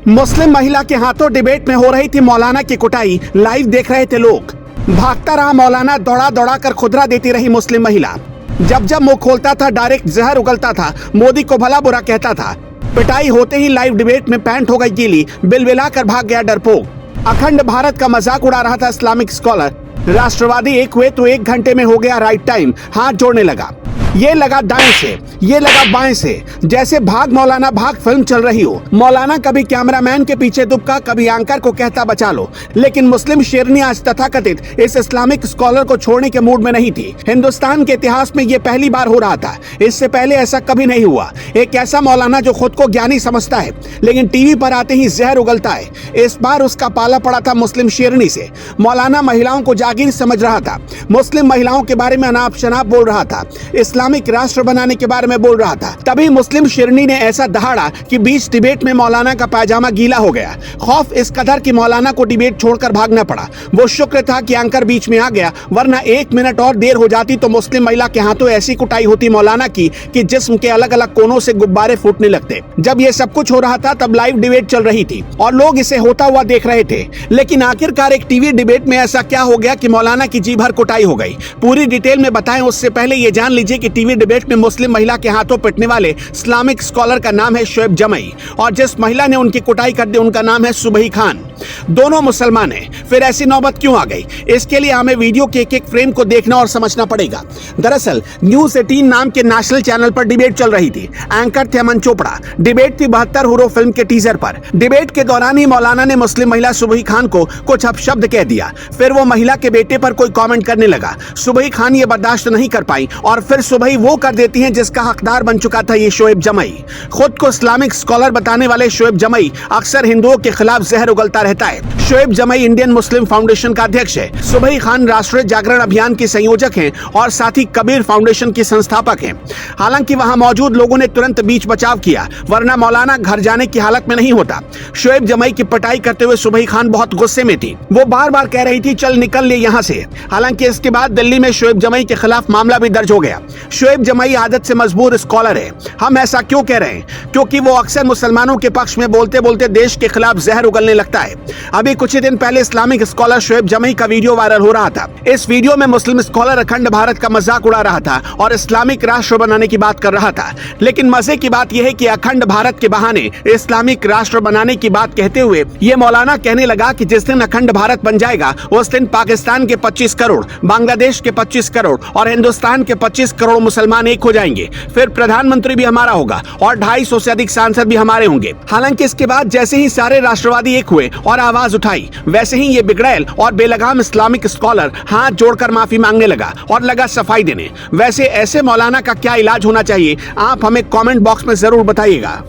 मुस्लिम महिला के हाथों डिबेट में हो रही थी मौलाना की कुटाई, लाइव देख रहे थे लोग। भागता रहा मौलाना, दौड़ा दौड़ा कर खुदरा देती रही मुस्लिम महिला। जब जब मुंह खोलता था डायरेक्ट जहर उगलता था, मोदी को भला बुरा कहता था। पिटाई होते ही लाइव डिबेट में पैंट हो गई गीली, बिलबिला कर भाग गया डरपोक। अखंड भारत का मजाक उड़ा रहा था इस्लामिक स्कॉलर। राष्ट्रवादी एक हुए तो 1 घंटे में हो गया राइट टाइम, हाथ जोड़ने लगा। ये लगा दाएं से, ये लगा बाएं से, जैसे भाग मौलाना भाग फिल्म चल रही हो। मौलाना कभी कैमरामैन के पीछे दुबका, कभी एंकर को कहता बचा लो। लेकिन मुस्लिम शेरनी आज तथाकथित इस इस्लामिक स्कॉलर को छोड़ने के मूड में नहीं थी। हिंदुस्तान के इतिहास में ये पहली बार हो रहा था, इससे पहले ऐसा कभी नहीं हुआ। एक ऐसा मौलाना जो खुद को ज्ञानी समझता है लेकिन टीवी पर आते ही जहर उगलता है। इस बार उसका पाला पड़ा था मुस्लिम शेरनी से। मौलाना महिलाओं को जागीर समझ रहा था, मुस्लिम महिलाओं के बारे में अनाप शनाप बोल रहा था, इस्लामिक राष्ट्र बनाने के बारे में बोल रहा था। तभी मुस्लिम शेरनी ने ऐसा दहाड़ा कि बीच डिबेट में मौलाना का पायजामा गीला हो गया। खौफ इस कदर कि मौलाना को डिबेट छोड़कर भागना पड़ा। वो शुक्र था कि एंकर बीच में आ गया, वरना 1 मिनट और देर हो जाती तो मुस्लिम महिला के हाथों ऐसी कुटाई होती मौलाना की कि जिस्म के अलग अलग कोनों से गुब्बारे फूटने लगते। जब ये सब कुछ हो रहा था तब लाइव डिबेट चल रही थी और लोग इसे होता हुआ देख रहे थे। लेकिन आखिरकार एक टीवी डिबेट में ऐसा क्या हो गया कि मौलाना की जी भर कुटाई हो गई। पूरी डिटेल में बताएं उससे पहले ये जान लीजिए कि टीवी डिबेट में मुस्लिम महिला के हाथों पिटने वाले इस्लामिक स्कॉलर का नाम है शोएब जमई और जिस महिला ने उनकी कुटाई कर दी उनका नाम है सुबही खान। दोनों मुसलमान हैं। फिर ऐसी नौबत क्यों आ गई? इसके लिए हमें वीडियो के एक एक फ्रेम को देखना और समझना पड़ेगा। दरअसल न्यूज 18 नाम के नेशनल चैनल पर डिबेट चल रही थी। एंकर थे अमन चोपड़ा। डिबेट थी 72 हुरो फिल्म के टीजर पर। डिबेट के दौरान ही मौलाना ने मुस्लिम महिला सुबही खान को कुछ अपशब्द कह दिया। फिर वो महिला के बेटे पर कोई कॉमेंट करने लगा। सुबही खान ये बर्दाश्त नहीं कर पाई और फिर सुबही वो कर देती हैं जिसका हकदार बन चुका था ये शोएब जमई। खुद को इस्लामिक स्कॉलर बताने वाले शोएब जमई अक्सर हिंदुओं के खिलाफ जहर उगलता रहता है। शोएब जमई इंडियन मुस्लिम फाउंडेशन का अध्यक्ष है। सुबही खान राष्ट्रीय जागरण अभियान की संयोजक हैं और साथ ही कबीर फाउंडेशन की संस्थापक हैं। हालांकि वहां मौजूद लोगों ने तुरंत बीच बचाव किया, वरना मौलाना घर जाने की हालत में नहीं होता। शोएब जमई की पिटाई करते हुए सुबही खान बहुत गुस्से में थी। वो बार बार कह रही थी चल निकल ले यहाँ से। हालांकि इसके बाद दिल्ली में शोएब जमई के खिलाफ मामला भी दर्ज हो गया। शोएब जमई आदत से मजबूर स्कॉलर है। हम ऐसा क्यों कह रहे हैं? क्योंकि वो अक्सर मुसलमानों के पक्ष में बोलते बोलते देश के खिलाफ जहर उगलने लगता है। अभी कुछ ही दिन पहले इस्लामिक स्कॉलर शोएब जमई का वीडियो वायरल हो रहा था। इस वीडियो में मुस्लिम स्कॉलर अखंड भारत का मजाक उड़ा रहा था और इस्लामिक राष्ट्र बनाने की बात कर रहा था। लेकिन मजे की बात यह है कि अखंड भारत के बहाने इस्लामिक राष्ट्र बनाने की बात कहते हुए ये मौलाना कहने लगा कि जिस दिन अखंड भारत बन जाएगा उस दिन पाकिस्तान के 25 करोड़, बांग्लादेश के 25 करोड़ और हिंदुस्तान के 25 करोड़ मुसलमान एक हो जाएंगे। फिर प्रधानमंत्री भी हमारा होगा और 250 से अधिक सांसद भी हमारे होंगे। हालांकि इसके बाद जैसे ही सारे राष्ट्रवादी एक हुए और आवाज उठाई, वैसे ही ये बिगड़ैल और बेलगाम इस्लामिक स्कॉलर हाथ जोड़कर माफी मांगने लगा और लगा सफाई देने। वैसे ऐसे मौलाना का क्या इलाज होना चाहिए, आप हमें कमेंट बॉक्स में जरूर बताइएगा।